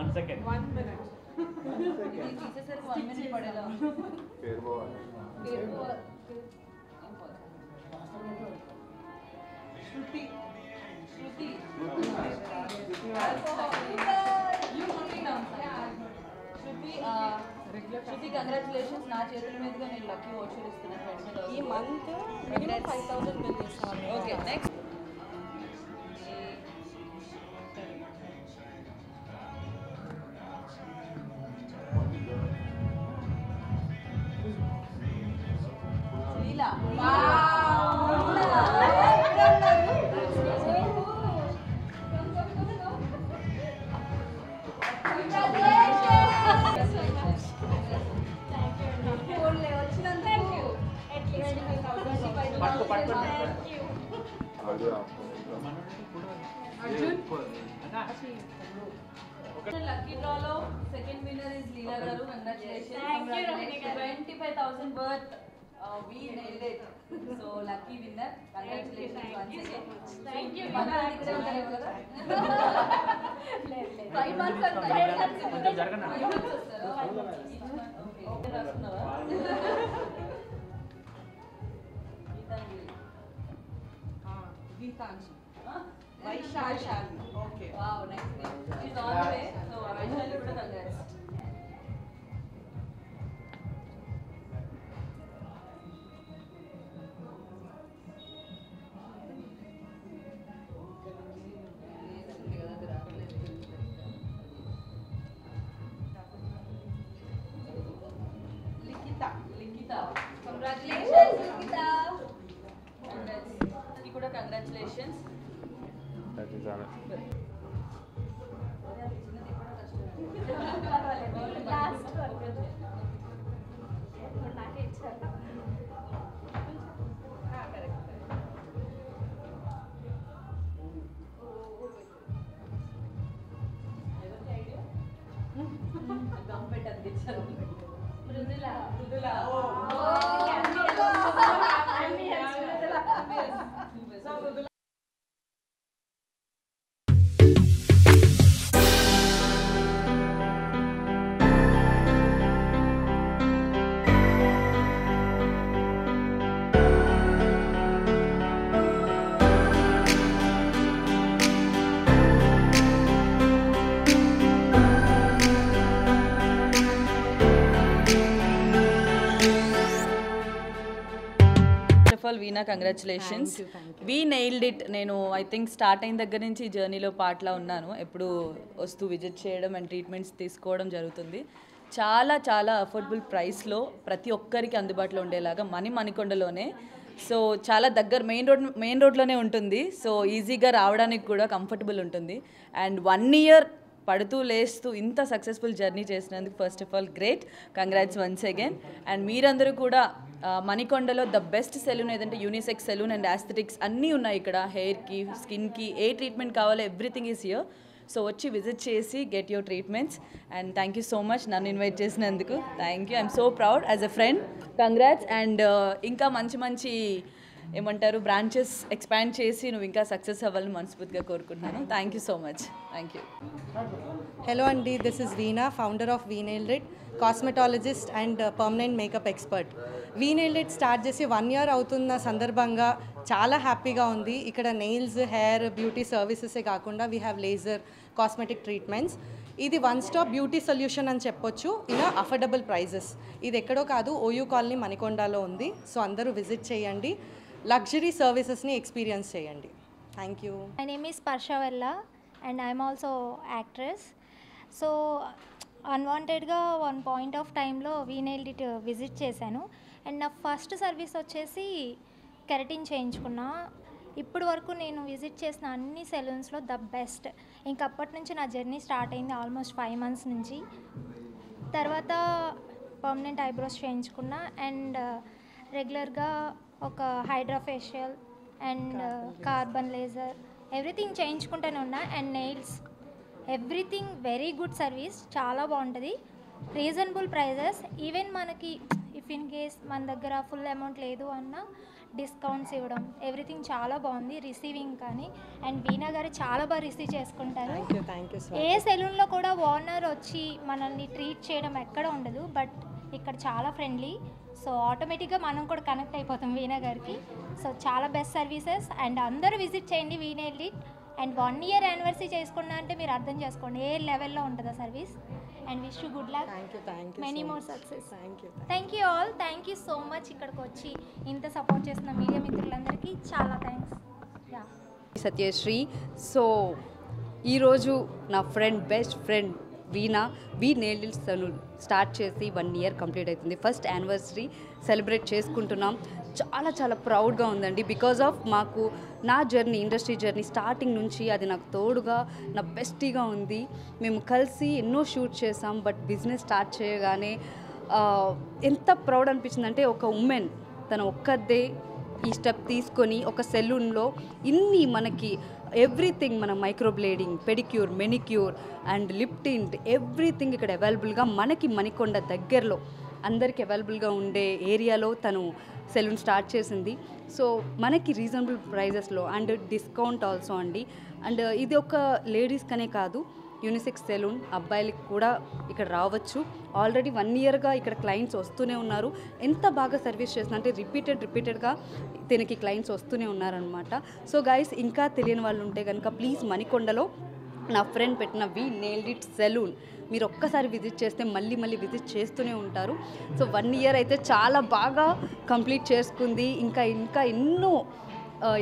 1 second. 1 minute. पीछे सिर्फ 1 minute पड़ेगा. Shruti. Shruti, congratulations. నా చేతుల మీదుగా నేను లక్కీ వాచర్ ఇస్తున్నాను. ఈ మంత్ మినిమం 5000 బిల్ చేస్తాను. Okay, next. లీలా. లక్కీ డ్రాలో సెకండ్ విన్నర్ ఇస్ లీలా గారు. Congratulations. 25,000 worth. We nailed it. So lucky winner. Congratulations once again. Thank you. ఇక్కడ ఉంటారు కదా. 5 months అంటారు. 5 months వస్తారా? Okay, రాసుకున్నావా? Geetanshi. Vaishali. Okay. Wow, nice name. She's on the way. So Vaishali కూడా congrats. Likita. Congratulations, Likita. Congrats. You కూడా congratulations. That is all. Last వరకు నాకే ఇచ్చారు. మృదులా. వీణా, కంగ్రాచులేషన్స్. We nailed it. నేను ఐ థింక్ స్టార్ట్ అయిన దగ్గర నుంచి ఈ జర్నీలో పార్ట్లో ఉన్నాను. ఎప్పుడు వస్తూ విజిట్ చేయడం అండ్ ట్రీట్మెంట్స్ తీసుకోవడం జరుగుతుంది. చాలా చాలా అఫోర్డబుల్ ప్రైస్లో ప్రతి ఒక్కరికి అందుబాటులో ఉండేలాగా మణికొండలోనే. సో చాలా దగ్గర మెయిన్ రోడ్లోనే ఉంటుంది. సో ఈజీగా రావడానికి కూడా కంఫర్టబుల్ ఉంటుంది. అండ్ 1 year పడుతూ లేస్తూ ఇంత సక్సెస్ఫుల్ జర్నీ చేసినందుకు first of all great. Congrats once again. And మీరందరూ కూడా మణికొండలో ద బెస్ట్ సెలూన్ ఏదంటే యూనిసెక్స్ సెలూన్ అండ్ ఆస్థెటిక్స్ అన్నీ ఉన్నాయి ఇక్కడ. హెయిర్కి, స్కిన్కి ఏ ట్రీట్మెంట్ కావాలో ఎవ్రీథింగ్ ఈజ్ హియర్. సో వచ్చి విజిట్ చేసి get your treatments. And thank you so much నన్ను ఇన్వైట్ చేసినందుకు. Thank you. I'm so proud as a friend. Congrats. And ఇంకా మంచి ఏమంటారు బ్రాంచెస్ ఎక్స్పాండ్ చేసి నువ్వు ఇంకా సక్సెస్ అవ్వాలని మనస్ఫూర్తిగా కోరుకుంటున్నాను. Thank you so much. Thank you. Hello Andy, this is Veena, founder of We Nailed It, cosmetologist and permanent makeup expert. We Nailed It start చేసి 1 year అవుతున్న సందర్భంగా చాలా హ్యాపీగా ఉంది. ఇక్కడ నెయిల్స్, హెయిర్, బ్యూటీ సర్వీసెసే కాకుండా we have laser, cosmetic treatments. ఇది 1 stop beauty solution అని చెప్పొచ్చు ఇన్ అఫోర్డబుల్ ప్రైజెస్. ఇది ఎక్కడో కాదు, ఓయూ కాలనీ మణికొండలో ఉంది. సో అందరూ విజిట్ చేయండి, లగ్జరీ సర్వీసెస్ని ఎక్స్పీరియన్స్ చేయండి. Thank you. My name is Parsha Vella and I'm also actress. So అన్వాంటెడ్గా 1 point of టైంలో వీ నెయిల్డ్ ఇట్ విజిట్ చేశాను. అండ్ నా ఫస్ట్ సర్వీస్ వచ్చేసి కెరటిన్ చేయించుకున్నా. ఇప్పటి వరకు నేను విజిట్ చేసిన అన్ని సెలూన్స్లో ద బెస్ట్. ఇంకప్పటి నుంచి నా జర్నీ స్టార్ట్ అయింది ఆల్మోస్ట్ 5 months నుంచి. తర్వాత పర్మనెంట్ ఐబ్రోస్ చేయించుకున్నా అండ్ రెగ్యులర్గా ఒక hydra facial and carbon laser everything చేయించుకుంటూనే ఉన్నా. And nails everything very good service, చాలా బాగుంటుంది, రీజనబుల్ ప్రైజెస్. ఈవెన్ మనకి ఇఫ్ ఇఫ్ ఇన్ కేస్ మన దగ్గర ఫుల్ అమౌంట్ లేదు అన్న డిస్కౌంట్స్ ఇవ్వడం, ఎవ్రీథింగ్ చాలా బాగుంది. రిసీవింగ్ కానీ అండ్ వీణా గారు చాలా బాగా రిసీవ్ చేసుకుంటారు. థ్యాంక్ యూ ఏ సెలూన్లో కూడా ఓనర్ వచ్చి మనల్ని ట్రీట్ చేయడం ఎక్కడ ఉండదు, బట్ ఇక్కడ చాలా ఫ్రెండ్లీ. సో ఆటోమేటిక్గా మనం కూడా కనెక్ట్ అయిపోతాం వీణా గారికి. సో చాలా బెస్ట్ సర్వీసెస్ అండ్ అందరూ విజిట్ చేయండి వీనేల్ ఇట్. అండ్ 1 year యానివర్సరీ చేసుకున్నా అంటే మీరు అర్థం చేసుకోండి ఏ లెవెల్లో ఉంటుందో service. And wish you good luck, many more success. Thank you all, thank you so much. ఇక్కడికి వచ్చి ఇంత సపోర్ట్ చేస్తున్న మీడియా మిత్రులందరికీ చాలా థ్యాంక్స్. యా, సత్యశ్రీ. సో ఈరోజు నా best friend Veena nailed it salon start చేసి 1 year కంప్లీట్ అవుతుంది. ఫస్ట్ యానివర్సరీ సెలబ్రేట్ చేసుకుంటున్నాం. చాలా చాలా ప్రౌడ్గా ఉందండి. బికాజ్ ఆఫ్ మాకు నా జర్నీ, ఇండస్ట్రీ జర్నీ స్టార్టింగ్ నుంచి అది నాకు తోడుగా నా బెస్టీగా ఉంది. మేము కలిసి ఎన్నో షూట్ చేసాం. బట్ బిజినెస్ స్టార్ట్ చేయగానే ఎంత ప్రౌడ్ అనిపించిందంటే ఒక ఉమెన్ తన ఒక్కదే ఈ స్టెప్ తీసుకొని ఒక సెలూన్లో ఇన్ని మనకి ఎవ్రీథింగ్, మన microblading, pedicure, manicure and lip tint everything ఇక్కడ అవైలబుల్గా మనకి మణికొండ దగ్గరలో అందరికీ అవైలబుల్గా ఉండే ఏరియాలో తను సెలూన్ స్టార్ట్ చేసింది. సో మనకి రీజనబుల్ ప్రైజెస్లో అండ్ డిస్కౌంట్ ఆల్సో అండి. అండ్ ఇది ఒక లేడీస్కనే కాదు, యూనిసెక్స్ సెలూన్, అబ్బాయిలకి కూడా ఇక్కడ రావచ్చు. ఆల్రెడీ 1 yearగా ఇక్కడ క్లయింట్స్ వస్తూనే ఉన్నారు. ఎంత బాగా సర్వీస్ చేస్తుందంటే రిపీటెడ్గా దీనికి క్లయింట్స్ వస్తూనే ఉన్నారనమాట. సో గైస్, ఇంకా తెలియని వాళ్ళు ఉంటే కనుక ప్లీజ్ మణికొండలో నా ఫ్రెండ్ పెట్టిన నేల్డ్ ఇట్ సెలూన్ మీరు ఒక్కసారి విజిట్ చేస్తే మళ్ళీ విజిట్ చేస్తూనే ఉంటారు. సో 1 year అయితే చాలా బాగా కంప్లీట్ చేసుకుంది. ఇంకా ఎన్నో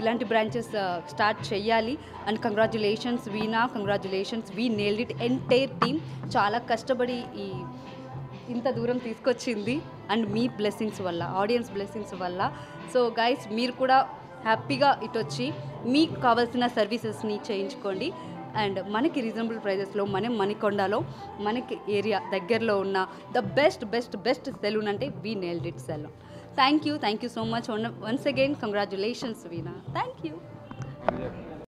ఇలాంటి బ్రాంచెస్ స్టార్ట్ చేయాలి. And congratulations veena, congratulations nailed it entire team. చాలా కష్టపడి ఇంత దూరం తీసుకొచ్చింది అండ్ మీ బ్లెస్సింగ్స్ వల్ల, ఆడియన్స్ బ్లెస్సింగ్స్ వల్ల. సో గైస్, మీరు కూడా హ్యాపీగా ఇటు వచ్చి మీకు కావాల్సిన సర్వీసెస్ని చేయించుకోండి. అండ్ మనకి రీజనబుల్ ప్రైజెస్లో మణికొండలో మనకి ఏరియా దగ్గరలో ఉన్న ద బెస్ట్ సెలూన్ అంటే nailed it salon. Thank you so much. Once again, congratulations, Veena. Thank you.